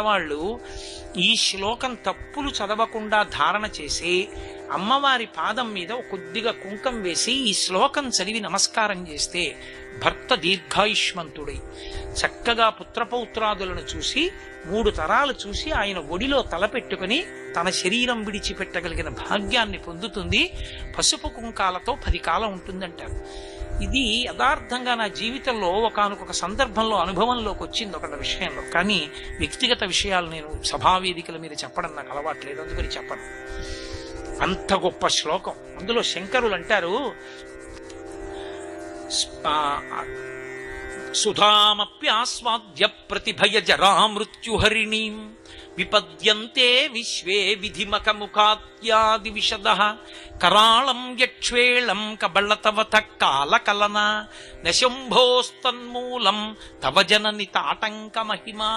వాళ్ళు ఈ శ్లోకం తప్పులు చదవకుండా ధారణ చేసి అమ్మవారి పాదం మీద కొద్దిగా కుంకం వేసి ఈ శ్లోకం చదివి నమస్కారం చేస్తే భర్త దీర్ఘాయుష్మంతుడై చక్కగా పుత్రపౌత్రాదులను చూసి 3 తరాలు చూసి ఆయన ఒడిలో తలపెట్టుకుని తన శరీరం విడిచిపెట్టగలిగిన భాగ్యాన్ని పొందుతుంది. పసుపు కుంకాలతో 10 కాలం ఉంటుందంటారు. ఇది యథార్థంగా నా జీవితంలో ఒకానొక సందర్భంలో అనుభవంలోకి వచ్చింది ఒక విషయంలో. కానీ వ్యక్తిగత విషయాలు నేను సభావేదికల మీద చెప్పడం నాకు అలవాట్లేదు, అందుకని చెప్పను. అంత గొప్ప శ్లోకం. అందులో శంకరులు అంటారు, సుధామప్యాస్వాద్య ప్రతిభయ జరా మృత్యుహరిణీం విపద్యంతే విశ్వే విధిమకముఖాత్యాది విశదః కరాళం యక్ష్వేళం కబళతవత కాలకలన నశంభోస్తన్మూలం తవ జనని తాటంక మహిమా.